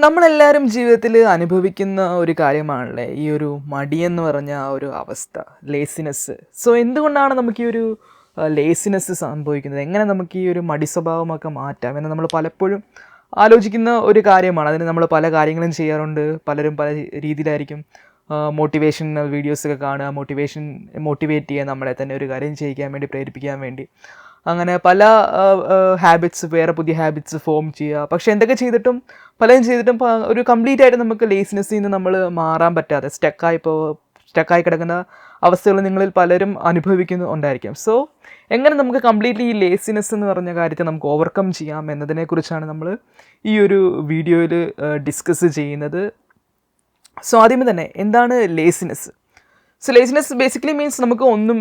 നമ്മളെല്ലാവരും ജീവിതത്തിൽ അനുഭവിക്കുന്ന ഒരു കാര്യമാണല്ലേ ഈ ഒരു മടിയെന്ന് പറഞ്ഞ ആ ഒരു അവസ്ഥ, ലേസിനെസ്. സോ എന്തുകൊണ്ടാണ് നമുക്ക് ഈ ഒരു ലേസിനെസ് സംഭവിക്കുന്നത്? എങ്ങനെ നമുക്ക് ഈ ഒരു മടി സ്വഭാവമൊക്കെ മാറ്റാം എന്ന് നമ്മൾ പലപ്പോഴും ആലോചിക്കുന്ന ഒരു കാര്യമാണ്. അതിന് നമ്മൾ പല കാര്യങ്ങളും ചെയ്യാറുണ്ട്. പലരും പല രീതിയിലായിരിക്കും മോട്ടിവേഷണൽ വീഡിയോസൊക്കെ കാണുക, മോട്ടിവേറ്റ് ചെയ്യുക, നമ്മളെ തന്നെ ഒരു കാര്യം ചെയ്യിക്കാൻ വേണ്ടി, പ്രേരിപ്പിക്കാൻ വേണ്ടി. അങ്ങനെ പല ഹാബിറ്റ്സ്, വേറെ പുതിയ ഹാബിറ്റ്സ് ഫോം ചെയ്യുക. പക്ഷേ എന്തൊക്കെ ചെയ്തിട്ടും പലതും ചെയ്തിട്ടും ഒരു കംപ്ലീറ്റ് ആയിട്ട് നമുക്ക് ലേസിനെസ്സിൽ നിന്ന് നമ്മൾ മാറാൻ പറ്റാതെ സ്റ്റക്കായി കിടക്കുന്ന അവസ്ഥകൾ നിങ്ങളിൽ പലരും അനുഭവിക്കുന്നുണ്ടായിരിക്കും. സോ എങ്ങനെ നമുക്ക് കംപ്ലീറ്റ്ലി ഈ ലേസിനെസ് എന്ന് പറഞ്ഞ കാര്യത്തെ നമുക്ക് ഓവർകം ചെയ്യാം എന്നതിനെക്കുറിച്ചാണ് നമ്മൾ ഈ ഒരു വീഡിയോയിൽ ഡിസ്കസ് ചെയ്യുന്നത്. സോ ആദ്യമേ തന്നെ എന്താണ് laziness? So laziness basically means നമുക്ക് ഒന്നും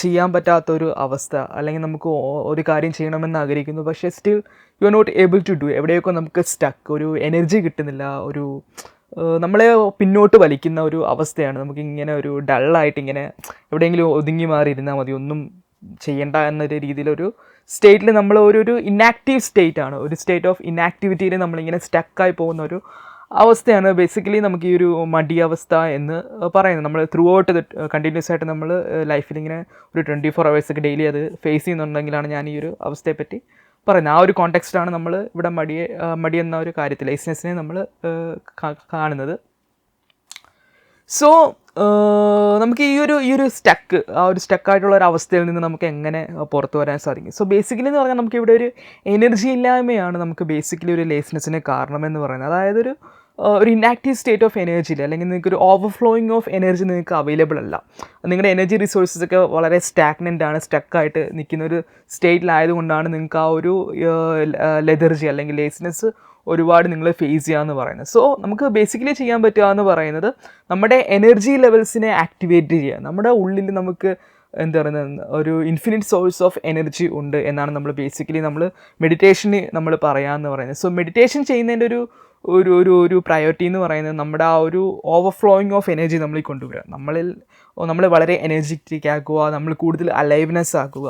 ചെയ്യാൻ പറ്റാത്തൊരു അവസ്ഥ, അല്ലെങ്കിൽ നമുക്ക് ഒരു കാര്യം ചെയ്യണമെന്ന് ആഗ്രഹിക്കുന്നു, പക്ഷേ still you are not able to do. എവിടെയൊക്കെ നമുക്ക് സ്റ്റക്ക്, ഒരു എനർജി കിട്ടുന്നില്ല, ഒരു നമ്മളെ പിന്നോട്ട് വലിക്കുന്ന ഒരു അവസ്ഥയാണ്. നമുക്കിങ്ങനെ ഒരു ഡള്ളായിട്ട് ഇങ്ങനെ എവിടെയെങ്കിലും ഒതുങ്ങി മാറി ഇരുന്നാൽ മതി, ഒന്നും ചെയ്യണ്ട എന്നൊരു രീതിയിലൊരു സ്റ്റേറ്റിൽ നമ്മൾ ഒരു ഇനാക്റ്റീവ് സ്റ്റേറ്റ് ആണ്, ഒരു സ്റ്റേറ്റ് ഓഫ് ഇനാക്ടിവിറ്റിയിൽ നമ്മളിങ്ങനെ സ്റ്റക്കായി പോകുന്ന ഒരു അവസ്ഥയാണ് ബേസിക്കലി നമുക്ക് ഈ ഒരു മടി അവസ്ഥ എന്ന് പറയുന്നത്. നമ്മൾ ത്രൂ ഔട്ട് ഇത് കണ്ടിന്യൂസ് ആയിട്ട് നമ്മൾ ലൈഫിൽ ഇങ്ങനെ ഒരു 24 hours ഡെയിലി അത് ഫേസ് ചെയ്യുന്നുണ്ടെങ്കിലാണ് ഞാൻ ഈ ഒരു അവസ്ഥയെപ്പറ്റി പറയുന്നത്. ആ ഒരു കോണ്ടെക്സ്റ്റാണ് നമ്മൾ ഇവിടെ മടി എന്ന ഒരു കാര്യത്തിൽ ലേസിനെസ്സിനെ നമ്മൾ കാണുന്നത്. സോ നമുക്ക് ഈ ഒരു സ്റ്റക്കായിട്ടുള്ള ഒരു അവസ്ഥയിൽ നിന്ന് നമുക്ക് എങ്ങനെ പുറത്തു വരാൻ സാധിക്കും? സോ ബേസിക്കലി എന്ന് പറഞ്ഞാൽ നമുക്ക് ഇവിടെ ഒരു എനർജി ഇല്ലായ്മയാണ് നമുക്ക് ബേസിക്കലി ഒരു ലേസിനെസ്സിന് കാരണമെന്ന് പറയുന്നത്. അതായത് ഒരു ഇനാക്റ്റീവ് സ്റ്റേറ്റ് ഓഫ് എനർജിയിൽ, അല്ലെങ്കിൽ നിങ്ങൾക്ക് ഒരു ഓവർഫ്ലോയിങ് ഓഫ് എനർജി നിങ്ങൾക്ക് അവൈലബിൾ അല്ല. നിങ്ങളുടെ എനർജി റിസോഴ്സസ് ഒക്കെ വളരെ സ്റ്റാഗ്നൻ്റ് ആണ്, സ്റ്റക്കായിട്ട് നിൽക്കുന്ന ഒരു സ്റ്റേറ്റിലായതുകൊണ്ടാണ് നിങ്ങൾക്ക് ആ ഒരു ലെതർജി അല്ലെങ്കിൽ ലേസിനെസ് ഒരുപാട് നിങ്ങൾ ഫേസ് ചെയ്യാമെന്ന് പറയുന്നത്. സോ നമുക്ക് ബേസിക്കലി ചെയ്യാൻ പറ്റുക എന്ന് പറയുന്നത് നമ്മുടെ എനർജി ലെവൽസിനെ ആക്ടിവേറ്റ് ചെയ്യുക. നമ്മുടെ ഉള്ളിൽ നമുക്ക് എന്താ പറയുന്നത് ഒരു ഇൻഫിനിറ്റ് സോഴ്സ് ഓഫ് എനർജി ഉണ്ട് എന്നാണ് നമ്മൾ ബേസിക്കലി മെഡിറ്റേഷന് നമ്മൾ പറയാമെന്ന് പറയുന്നത്. സോ മെഡിറ്റേഷൻ ചെയ്യുന്നതിൻ്റെ ഒരു പ്രയോറിറ്റി എന്ന് പറയുന്നത് നമ്മുടെ ആ ഒരു ഓവർഫ്ലോയിങ് ഓഫ് എനർജി നമ്മളിൽ കൊണ്ടുവരിക, നമ്മൾ വളരെ എനർജറ്റിക് ആക്കുക, നമ്മൾ കൂടുതൽ അലൈവ്നെസ് ആക്കുക.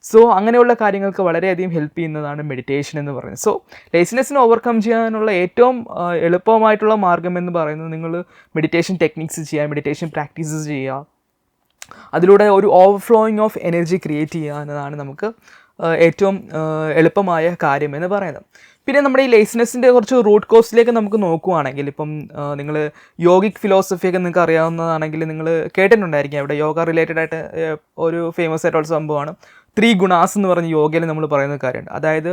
സോ അങ്ങനെയുള്ള കാര്യങ്ങൾക്ക് വളരെയധികം ഹെൽപ്പ് ചെയ്യുന്നതാണ് മെഡിറ്റേഷൻ എന്ന് പറയുന്നത്. സോ ലേസിനെസ്സിനെ ഓവർകം ചെയ്യാനുള്ള ഏറ്റവും എളുപ്പമായിട്ടുള്ള മാർഗ്ഗം എന്ന് പറയുന്നത് നിങ്ങൾ മെഡിറ്റേഷൻ ടെക്നിക്സ് ചെയ്യുക, മെഡിറ്റേഷൻ പ്രാക്ടീസസ് ചെയ്യുക, അതിലൂടെ ഒരു ഓവർഫ്ലോയിങ് ഓഫ് എനർജി ക്രിയേറ്റ് ചെയ്യുക എന്നതാണ് നമുക്ക് ഏറ്റവും എളുപ്പമായ കാര്യം എന്ന് പറയുന്നത്. പിന്നെ നമ്മുടെ ഈ ലേസിനെസ്സിൻ്റെ കുറച്ച് റൂട്ട് കോസിലേക്ക് നമുക്ക് നോക്കുകയാണെങ്കിൽ, ഇപ്പം നിങ്ങൾ യോഗിക് ഫിലോസഫിയൊക്കെ നിങ്ങൾക്ക് അറിയാവുന്നതാണെങ്കിൽ നിങ്ങൾ കേട്ടിട്ടുണ്ടായിരിക്കും. അവിടെ യോഗ റിലേറ്റഡ് ആയിട്ട് ഒരു ഫേമസ് ആയിട്ടുള്ള സംഭവമാണ് 3 ഗുണാസ് എന്ന് പറഞ്ഞ യോഗയിൽ നമ്മൾ പറയുന്ന കാര്യമുണ്ട്. അതായത്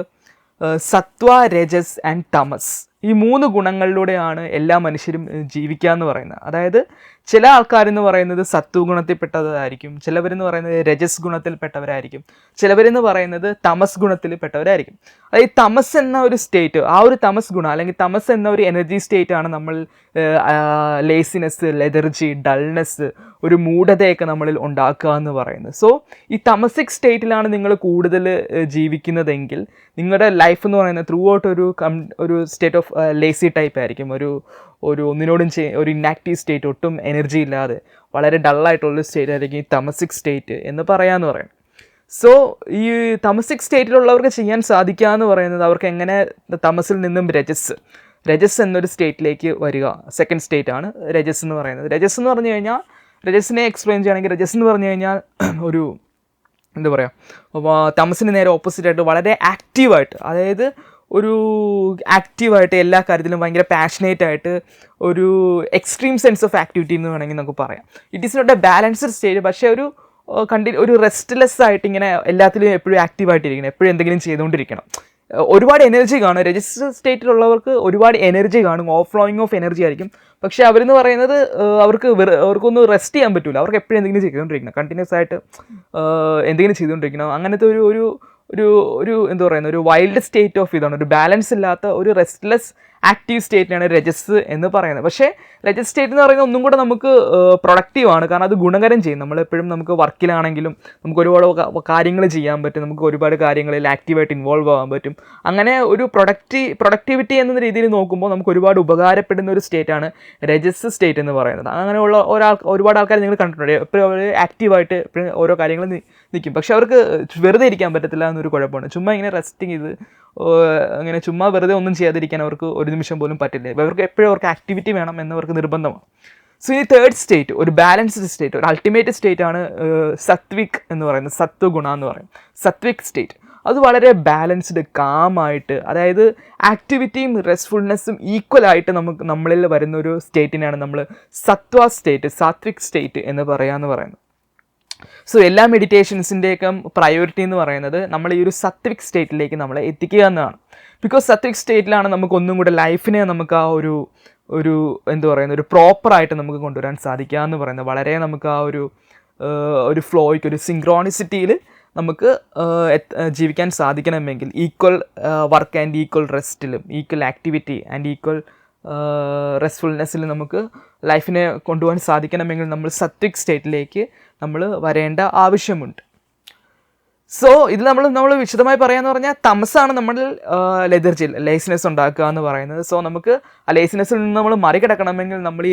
സത്വ, രജസ് ആൻഡ് തമസ്, ഈ 3 ഗുണങ്ങളിലൂടെയാണ് എല്ലാ മനുഷ്യരും ജീവിക്കുക എന്ന് പറയുന്നത്. അതായത് ചില ആൾക്കാരെന്ന് പറയുന്നത് സത്വ ഗുണത്തിൽപ്പെട്ടതായിരിക്കും, ചിലവരെന്ന് പറയുന്നത് രജസ് ഗുണത്തിൽപ്പെട്ടവരായിരിക്കും, ചിലവരെന്ന് പറയുന്നത് തമസ് ഗുണത്തിൽപ്പെട്ടവരായിരിക്കും. അതായത് തമസ് എന്ന ഒരു സ്റ്റേറ്റ്, ആ ഒരു തമസ് ഗുണം അല്ലെങ്കിൽ തമസ് എന്ന ഒരു എനർജി സ്റ്റേറ്റാണ് നമ്മൾ ലേസിനെസ്, ലെതർജി, ഡൾനെസ്, ഒരു മൂഢതയൊക്കെ നമ്മളിൽ ഉണ്ടാക്കുക എന്ന് പറയുന്നത്. സോ ഈ തമസിക് സ്റ്റേറ്റിലാണ് നിങ്ങൾ കൂടുതൽ ജീവിക്കുന്നതെങ്കിൽ നിങ്ങളുടെ ലൈഫ് എന്ന് പറയുന്നത് ത്രൂ ഔട്ട് ഒരു സ്റ്റേറ്റ് ഓഫ് ലേസി ടൈപ്പ് ആയിരിക്കും, ഒന്നിനോടും ഒരു ഇനാക്റ്റീവ് സ്റ്റേറ്റ്, ഒട്ടും എനർജി ഇല്ലാതെ വളരെ ഡള്ളായിട്ടുള്ള സ്റ്റേറ്റ് ആയിരിക്കും ഈ തമസിക് സ്റ്റേറ്റ് എന്ന് പറയാമെന്ന് പറയും. സോ ഈ തമസിക് സ്റ്റേറ്റിലുള്ളവർക്ക് ചെയ്യാൻ സാധിക്കുക എന്ന് പറയുന്നത് അവർക്ക് എങ്ങനെ തമസിൽ നിന്നും രജസ് എന്നൊരു സ്റ്റേറ്റിലേക്ക് വരിക, സെക്കൻഡ് സ്റ്റേറ്റ് ആണ് രജസ് എന്ന് പറയുന്നത്. രജസ് എന്ന് പറഞ്ഞു കഴിഞ്ഞാൽ, രജസിനെ എക്സ്പ്ലെയിൻ ചെയ്യുകയാണെങ്കിൽ, രജസ് എന്ന് പറഞ്ഞു കഴിഞ്ഞാൽ ഒരു എന്താ പറയുക, തമസിന് നേരെ ഓപ്പോസിറ്റായിട്ട് വളരെ ആക്റ്റീവായിട്ട്, അതായത് ഒരു ആക്റ്റീവായിട്ട് എല്ലാ കാര്യത്തിലും ഭയങ്കര പാഷനേറ്റ് ആയിട്ട് ഒരു എക്സ്ട്രീം സെൻസ് ഓഫ് ആക്ടിവിറ്റി എന്ന് വേണമെങ്കിൽ നമുക്ക് പറയാം. It is not a balanced state, പക്ഷേ ഒരു റെസ്റ്റ്ലെസ് ആയിട്ട് ഇങ്ങനെ എല്ലാത്തിലും എപ്പോഴും ആക്റ്റീവായിട്ടിരിക്കണം, എപ്പോഴും എന്തെങ്കിലും ചെയ്തുകൊണ്ടിരിക്കണം. ഒരുപാട് എനർജി കാണും. രജിസ്റ്റർ സ്റ്റേറ്റിലുള്ളവർക്ക് ഒരുപാട് എനർജി കാണും, ഓവർഫ്ലോയിങ് ഓഫ് എനർജി ആയിരിക്കും. പക്ഷേ അവരെന്ന് പറയുന്നത് അവർക്കൊന്നും റെസ്റ്റ് ചെയ്യാൻ പറ്റില്ല, അവർക്ക് എപ്പോഴും എന്തെങ്കിലും ചെയ്തുകൊണ്ടിരിക്കണം, കണ്ടിന്യൂസ് ആയിട്ട് എന്തെങ്കിലും ചെയ്തുകൊണ്ടിരിക്കണം. അങ്ങനത്തെ ഒരു എന്താ പറയുന്നത് ഒരു വൈൽഡ് സ്റ്റേറ്റ് ഓഫ് ഇതാണ്, ഒരു ബാലൻസ് ഇല്ലാത്ത ഒരു റെസ്റ്റ്ലെസ് ആക്റ്റീവ് സ്റ്റേറ്റിനാണ് രജസ് എന്ന് പറയുന്നത്. പക്ഷേ രജസ് സ്റ്റേറ്റ് എന്ന് പറയുന്നത് ഒന്നും കൂടെ നമുക്ക് പ്രൊഡക്റ്റീവാണ്, കാരണം അത് ഗുണകരം ചെയ്യും. നമ്മളെപ്പോഴും നമുക്ക് വർക്കിലാണെങ്കിലും നമുക്ക് ഒരുപാട് കാര്യങ്ങൾ ചെയ്യാൻ പറ്റും, നമുക്ക് ഒരുപാട് കാര്യങ്ങളിൽ ആക്റ്റീവായിട്ട് ഇൻവോൾവ് ആകാൻ പറ്റും. അങ്ങനെ ഒരു പ്രൊഡക്ടിവിറ്റി എന്ന രീതിയിൽ നോക്കുമ്പോൾ നമുക്ക് ഒരുപാട് ഉപകാരപ്പെടുന്ന ഒരു സ്റ്റേറ്റാണ് രജസ് സ്റ്റേറ്റ് എന്ന് പറയുന്നത്. അങ്ങനെയുള്ള ഒരുപാട് ആൾക്കാർ നിങ്ങൾ കണ്ടിട്ടുണ്ട്, എപ്പോഴും അവർ ആക്റ്റീവായിട്ട് എപ്പോഴും ഓരോ കാര്യങ്ങൾ നിൽക്കും. പക്ഷെ അവർക്ക് വെറുതെ ഇരിക്കാൻ പറ്റത്തില്ല എന്നൊരു കുഴപ്പമാണ്. ചുമ്മാ ഇങ്ങനെ റെസ്റ്റിങ് ചെയ്ത് അങ്ങനെ ചുമ്മാ വെറുതെ ഒന്നും ചെയ്യാതിരിക്കാൻ അവർക്ക് ഒരു നിമിഷം പോലും പറ്റില്ല. അവർക്ക് എപ്പോഴും അവർക്ക് ആക്ടിവിറ്റി വേണം എന്നവർക്ക് നിർബന്ധമാണ്. സോ ഈ തേർഡ് സ്റ്റേറ്റ് ഒരു ബാലൻസ്ഡ് സ്റ്റേറ്റ്, ഒരു അൾട്ടിമേറ്റ് സ്റ്റേറ്റ് ആണ് സത്വിക് എന്ന് പറയുന്നത്, സത്വഗുണ എന്ന് പറയും, സത്വിക് സ്റ്റേറ്റ്. അത് വളരെ ബാലൻസ്ഡ് കാമായിട്ട്, അതായത് ആക്ടിവിറ്റിയും റെസ്റ്റ്ഫുൾനെസ്സും ഈക്വലായിട്ട് നമ്മളിൽ വരുന്ന ഒരു സ്റ്റേറ്റിനെയാണ് നമ്മൾ സത്വ സ്റ്റേറ്റ്, സാത്വിക് സ്റ്റേറ്റ് എന്ന് പറയുന്നത്. സോ എല്ലാ മെഡിറ്റേഷൻസിൻ്റെയൊക്കെ പ്രയോറിറ്റി എന്ന് പറയുന്നത് നമ്മൾ ഈ ഒരു സത്വിക് സ്റ്റേറ്റിലേക്ക് നമ്മളെ എത്തിക്കുക എന്നതാണ്. ബിക്കോസ് സത്വിക് സ്റ്റേറ്റിലാണ് നമുക്ക് ഒന്നും കൂടെ ലൈഫിനെ നമുക്ക് ആ ഒരു എന്താ പറയുന്നത്, ഒരു പ്രോപ്പറായിട്ട് നമുക്ക് കൊണ്ടുവരാൻ സാധിക്കുക എന്ന് പറയുന്നത്. വളരെ നമുക്ക് ആ ഒരു ഫ്ലോയ്ക്ക്, ഒരു സിങ്ക്രോണിസിറ്റിയിൽ നമുക്ക് ജീവിക്കാൻ സാധിക്കണമെങ്കിൽ ഈക്വൽ വർക്ക് ആൻഡ് ഈക്വൽ റെസ്റ്റിലും ഈക്വൽ ആക്ടിവിറ്റി ആൻഡ് ഈക്വൽ റെസ്റ്റ്ഫുൾനെസ്സിൽ നമുക്ക് ലൈഫിനെ കൊണ്ടുപോകാൻ സാധിക്കണമെങ്കിൽ നമ്മൾ സത്വിക് സ്റ്റേറ്റിലേക്ക് നമ്മൾ വരേണ്ട ആവശ്യമുണ്ട്. സോ ഇത് നമ്മൾ വിശദമായി പറയാന്ന് പറഞ്ഞാൽ തമസാണ് നമ്മൾ ലെതർജി, ലേസിനെസ് ഉണ്ടാക്കുക എന്ന് പറയുന്നത്. സോ നമുക്ക് ആ ലേസിനെസ്സിൽ നിന്ന് നമ്മൾ മറികടക്കണമെങ്കിൽ നമ്മൾ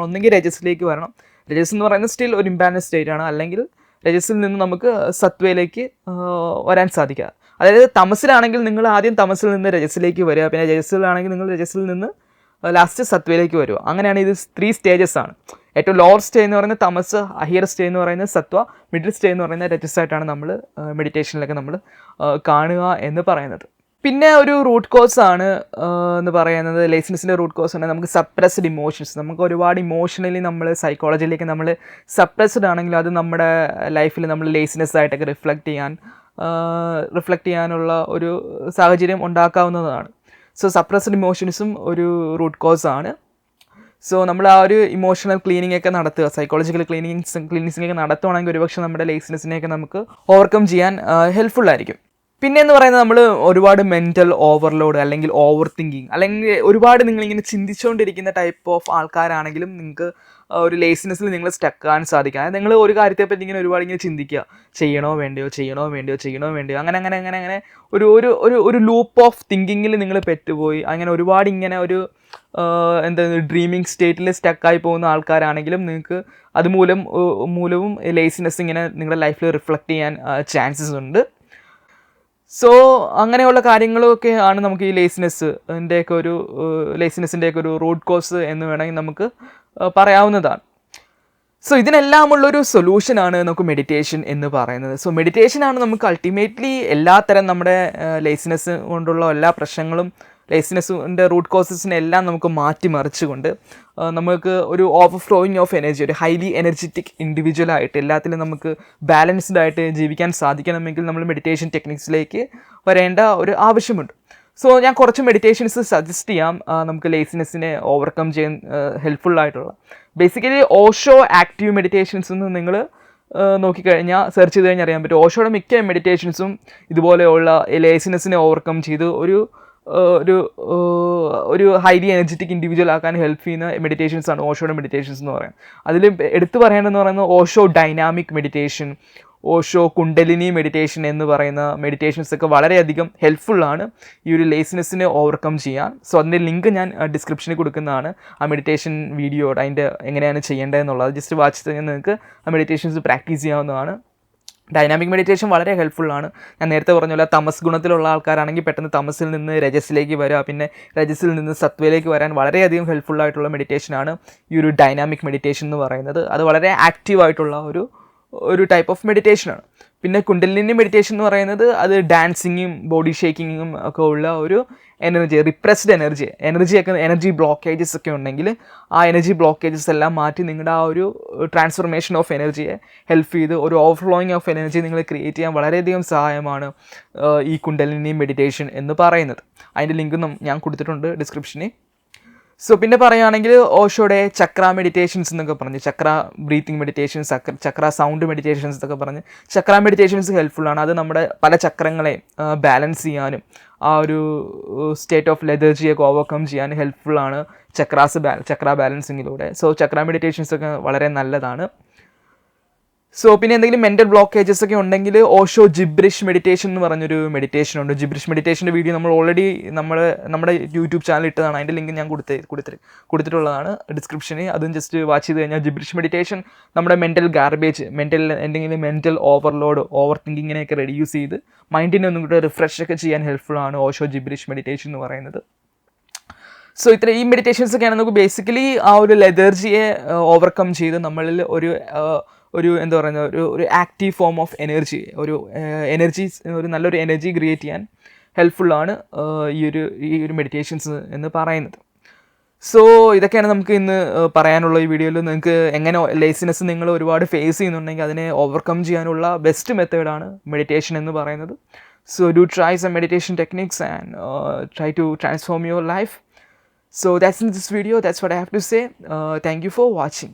ഒന്നെങ്കിൽ രജസിലേക്ക് വരണം. രജസ് എന്ന് പറയുന്നത് സ്റ്റിൽ ഒരു ഇംബാലൻസ് സ്റ്റേറ്റ് ആണ്. അല്ലെങ്കിൽ രജസിൽ നിന്ന് നമുക്ക് സത്വയിലേക്ക് വരാൻ സാധിക്കുക. അതായത് തമസിലാണെങ്കിൽ നിങ്ങൾ ആദ്യം തമസിൽ നിന്ന് രജസിലേക്ക് വരിക, പിന്നെ രജസിലാണെങ്കിൽ നിങ്ങൾ രജസിൽ നിന്ന് ലാസ്റ്റ് സത്വയിലേക്ക് വരിക. അങ്ങനെയാണ് ഇത് 3 സ്റ്റേജസ് ആണ്. ഏറ്റവും ലോവർ സ്റ്റേ എന്ന് പറയുന്നത് തമസ്, ഹയർ സ്റ്റേ എന്ന് പറയുന്നത് സത്വ, മിഡിൽ സ്റ്റേ എന്ന് പറയുന്നത് രജസായിട്ടാണ് നമ്മൾ മെഡിറ്റേഷനിലൊക്കെ നമ്മൾ കാണുക എന്ന് പറയുന്നത്. പിന്നെ ഒരു റൂട്ട് കോസ് ആണ് എന്ന് പറയുന്നത്, ലേസിനെസ്സിൻ്റെ റൂട്ട് കോസ് ആണ് നമുക്ക് സപ്രസ്ഡ് ഇമോഷൻസ്. നമുക്ക് ഒരുപാട് ഇമോഷണലി നമ്മൾ സൈക്കോളജിയിലേക്ക് നമ്മൾ സപ്രസ്ഡ് ആണെങ്കിൽ അത് നമ്മുടെ ലൈഫിൽ നമ്മൾ ലേസിനെസ് ആയിട്ടൊക്കെ റിഫ്ലക്റ്റ് ചെയ്യാനുള്ള ഒരു സാഹചര്യം ഉണ്ടാക്കാവുന്നതാണ്. സോ സപ്രസ്ഡ് ഇമോഷൻസും ഒരു റൂട്ട് കോസ് ആണ്. സോ നമ്മൾ ആ ഒരു ഇമോഷണൽ ക്ലീനിങ് ഒക്കെ നടത്തുക, സൈക്കോളജിക്കൽ ക്ലീനിങ്സൊക്കെ നടത്തുവാണെങ്കിൽ ഒരുപക്ഷെ നമ്മുടെ ലേസിനെസ്സിനെയൊക്കെ നമുക്ക് ഓവർകം ചെയ്യാൻ ഹെൽപ്ഫുൾ ആയിരിക്കും. പിന്നെ എന്ന് പറയുന്നത് നമ്മൾ ഒരുപാട് മെൻ്റൽ ഓവർലോഡ് അല്ലെങ്കിൽ ഓവർ തിങ്കിങ്, അല്ലെങ്കിൽ ഒരുപാട് നിങ്ങളിങ്ങനെ ചിന്തിച്ചുകൊണ്ടിരിക്കുന്ന ടൈപ്പ് ഓഫ് ആൾക്കാരാണെങ്കിലും നിങ്ങൾക്ക് ഒരു ലേസിനെസ്സിൽ നിങ്ങൾ സ്റ്റക്കാൻ സാധിക്കും. അതായത് നിങ്ങൾ ഒരു കാര്യത്തെപ്പറ്റി ഇങ്ങനെ ഒരുപാട് ഇങ്ങനെ ചിന്തിക്കുക, ചെയ്യണോ വേണ്ടിയോ അങ്ങനെ ഒരു ലൂപ്പ് ഓഫ് തിങ്കിങ്ങിൽ നിങ്ങൾ പെട്ടുപോയി അങ്ങനെ ഒരുപാട് ഇങ്ങനെ ഒരു ഡ്രീമിങ് സ്റ്റേറ്റിൽ സ്റ്റക്കായി പോകുന്ന ആൾക്കാരാണെങ്കിലും നിങ്ങൾക്ക് മൂലവും ലേസിനെസ് ഇങ്ങനെ നിങ്ങളുടെ ലൈഫിൽ റിഫ്ലക്റ്റ് ചെയ്യാൻ ചാൻസസ് ഉണ്ട്. സോ അങ്ങനെയുള്ള കാര്യങ്ങളൊക്കെ ആണ് നമുക്ക് ഈ ലേസിനെസ്സിൻ്റെയൊക്കെ ഒരു റൂട്ട് കോസ് എന്ന് വേണമെങ്കിൽ നമുക്ക് പറയാവുന്നതാണ്. സോ ഇതിനെല്ലാമുള്ളൊരു സൊല്യൂഷനാണ് നമുക്ക് മെഡിറ്റേഷൻ എന്ന് പറയുന്നത്. സോ മെഡിറ്റേഷനാണ് നമുക്ക് അൾട്ടിമേറ്റ്ലി എല്ലാത്തരം നമ്മുടെ ലേസിനെസ് കൊണ്ടുള്ള എല്ലാ പ്രശ്നങ്ങളും, ലേസിനെസ്സിൻ്റെ റൂട്ട് കോസസിനെ എല്ലാം നമുക്ക് മാറ്റിമറിച്ചുകൊണ്ട് നമുക്ക് ഒരു ഓവർഫ്ലോയിങ് ഓഫ് എനർജി, ഒരു ഹൈലി എനർജറ്റിക് ഇൻഡിവിജ്വലായിട്ട് എല്ലാത്തിലും നമുക്ക് ബാലൻസ്ഡ് ആയിട്ട് ജീവിക്കാൻ സാധിക്കണമെങ്കിൽ നമ്മൾ മെഡിറ്റേഷൻ ടെക്നിക്സിലേക്ക് വരേണ്ട ഒരു ആവശ്യമുണ്ട്. സോ ഞാൻ കുറച്ച് മെഡിറ്റേഷൻസ് സജസ്റ്റ് ചെയ്യാം നമുക്ക് ലേസിനെസ്സിനെ ഓവർകം ചെയ്യാൻ ഹെൽപ്ഫുള്ളായിട്ടുള്ള. ബേസിക്കലി ഓഷോ ആക്റ്റീവ് മെഡിറ്റേഷൻസ് എന്ന് നിങ്ങൾ നോക്കിക്കഴിഞ്ഞാൽ സെർച്ച് ചെയ്ത് കഴിഞ്ഞാൽ അറിയാൻ പറ്റും. ഓഷോയുടെ മിക്ക മെഡിറ്റേഷൻസും ഇതുപോലെയുള്ള ലേസിനെസ്സിനെ ഓവർകം ചെയ്ത് ഒരു ഹൈലി എനർജറ്റിക് ഇൻഡിവിജ്വൽ ആക്കാൻ ഹെൽപ്പ് ചെയ്യുന്ന മെഡിറ്റേഷൻസ് ആണ് ഓഷോയുടെ മെഡിറ്റേഷൻസ് എന്ന് പറയുന്നത്. അതിൽ എടുത്തു പറയേണ്ടതെന്ന് പറയുന്നത് Osho dynamic meditation, Osho kundalini meditation എന്ന് പറയുന്ന മെഡിറ്റേഷൻസ് ഒക്കെ വളരെയധികം ഹെൽപ്ഫുള്ളാണ് ഈ ഒരു ലേസിനെസ്സിനെ ഓവർകം ചെയ്യാൻ. സോ അതിൻ്റെ ലിങ്ക് ഞാൻ ഡിസ്ക്രിപ്ഷനിൽ കൊടുക്കുന്നതാണ്, ആ മെഡിറ്റേഷൻ വീഡിയോ അതിൻ്റെ എങ്ങനെയാണ് ചെയ്യേണ്ടതെന്നുള്ളത്. ജസ്റ്റ് വാച്ച് ചെയ്ത് നിങ്ങൾക്ക് ആ മെഡിറ്റേഷൻസ് പ്രാക്ടീസ് ചെയ്യാവുന്നതാണ്. ഡൈനാമിക് മെഡിറ്റേഷൻ വളരെ ഹെൽപ്ഫുള്ളാണ്. ഞാൻ നേരത്തെ പറഞ്ഞ പോലെ തമസ് ഗുണത്തിലുള്ള ആൾക്കാരാണെങ്കിൽ പെട്ടെന്ന് തമസിൽ നിന്ന് രജസിലേക്ക് വരിക, പിന്നെ രജസിൽ നിന്ന് സത്വയിലേക്ക് വരാൻ വളരെയധികം ഹെൽപ്ഫുള്ളായിട്ടുള്ള മെഡിറ്റേഷനാണ് ഈ ഒരു ഡൈനാമിക് മെഡിറ്റേഷൻ എന്ന് പറയുന്നത്. അത് വളരെ ആക്റ്റീവായിട്ടുള്ള ഒരു ടൈപ്പ് ഓഫ് മെഡിറ്റേഷനാണ്. പിന്നെ കുണ്ടലിനി മെഡിറ്റേഷൻ എന്ന് പറയുന്നത് അത് ഡാൻസിങ്ങും ബോഡി ഷേക്കിങ്ങും ഒക്കെ ഉള്ള ഒരു റിപ്രസ്ഡ് എനർജി ബ്ലോക്കേജസ് ഒക്കെ ഉണ്ടെങ്കിൽ ആ എനർജി ബ്ലോക്കേജസ് എല്ലാം മാറ്റി നിങ്ങളുടെ ആ ഒരു ട്രാൻസ്ഫർമേഷൻ ഓഫ് എനർജിയെ ഹെൽപ്പ് ചെയ്ത് ഒരു ഓവർഫ്ലോയിങ് ഓഫ് എനർജി നിങ്ങൾ ക്രിയേറ്റ് ചെയ്യാൻ വളരെയധികം സഹായമാണ് ഈ കുണ്ടലിനി മെഡിറ്റേഷൻ എന്ന് പറയുന്നത്. അതിൻ്റെ ലിങ്കും ഞാൻ കൊടുത്തിട്ടുണ്ട് ഡിസ്ക്രിപ്ഷനിൽ. സോ പിന്നെ പറയുകയാണെങ്കിൽ ഓഷോയുടെ ചക്ര മെഡിറ്റേഷൻസ് എന്നൊക്കെ പറഞ്ഞ്, ചക്ര ബ്രീത്തിങ് മെഡിറ്റേഷൻസ്, ചക്ര സൗണ്ട് മെഡിറ്റേഷൻസ് എന്നൊക്കെ പറഞ്ഞ് ചക്ര മെഡിറ്റേഷൻസ് ഹെൽപ്ഫുള്ളാണ്. അത് നമ്മുടെ പല ചക്രങ്ങളെ ബാലൻസ് ചെയ്യാനും ആ ഒരു സ്റ്റേറ്റ് ഓഫ് ലെതർജിയൊക്കെ ഓവർകം ചെയ്യാൻ ഹെൽപ്ഫുള്ളാണ് ചക്ര ബാലൻസിങ്ങിലൂടെ. സോ ചക്ര മെഡിറ്റേഷൻസ് ഒക്കെ വളരെ നല്ലതാണ്. സോ പിന്നെ എന്തെങ്കിലും മെൻ്റൽ ബ്ലോക്കേജസ് ഒക്കെ ഉണ്ടെങ്കിൽ ഓഷോ ജിബ്രിഷ് മെഡിറ്റേഷൻ എന്ന് പറഞ്ഞൊരു മെഡിറ്റേഷൻ ഉണ്ട്. ജിബ്രിഷ് മെഡിറ്റേഷൻ്റെ വീഡിയോ നമ്മൾ ഓൾറെഡി നമ്മുടെ യൂട്യൂബ് ചാനൽ ഇട്ടതാണ്. അതിൻ്റെ ലിങ്ക് ഞാൻ കൊടുത്തിട്ടുള്ളതാണ് ഡിസ്ക്രിപ്ഷനിൽ. അതും ജസ്റ്റ് വാച്ച് ചെയ്ത് കഴിഞ്ഞാൽ ജിബ്രിഷ് മെഡിറ്റേഷൻ നമ്മുടെ മെൻ്റൽ ഗാർബേജ്, എന്തെങ്കിലും മെൻ്റൽ ഓവർലോഡ്, ഓവർ തിങ്കിങ്ങിനെയൊക്കെ റെഡ്യൂസ് ചെയ്ത് മൈൻഡിനെ ഒന്നും കൂടെ റിഫ്രഷ് ഒക്കെ ചെയ്യാൻ ഹെൽപ്ഫുള്ളാണ് ഓഷോ ജിബ്രിഷ് മെഡിറ്റേഷൻ എന്ന് പറയുന്നത്. സോ ഈ മെഡിറ്റേഷൻസ് ഒക്കെയാണ് നമുക്ക് ബേസിക്കലി ആ ഒരു ലെതർജിയെ ഓവർകം ചെയ്ത് നമ്മളിൽ ഒരു എന്താ പറയുന്നത് ഒരു ആക്റ്റീവ് ഫോം ഓഫ് എനർജി, ഒരു നല്ലൊരു എനർജി ക്രിയേറ്റ് ചെയ്യാൻ ഹെൽപ്ഫുള്ളാണ് ഈ ഒരു മെഡിറ്റേഷൻസ് എന്ന് പറയുന്നത്. സോ ഇതൊക്കെയാണ് നമുക്ക് ഇന്ന് പറയാനുള്ള ഈ വീഡിയോയിൽ. നിങ്ങൾക്ക് എങ്ങനെ ലേസിനെസ് നിങ്ങൾ ഒരുപാട് ഫേസ് ചെയ്യുന്നുണ്ടെങ്കിൽ അതിനെ ഓവർകം ചെയ്യാനുള്ള ബെസ്റ്റ് മെത്തേഡാണ് മെഡിറ്റേഷൻ എന്ന് പറയുന്നത്. So do try some meditation techniques and try to transform your life. So that's in this video. That's what I have to say. Thank you for watching.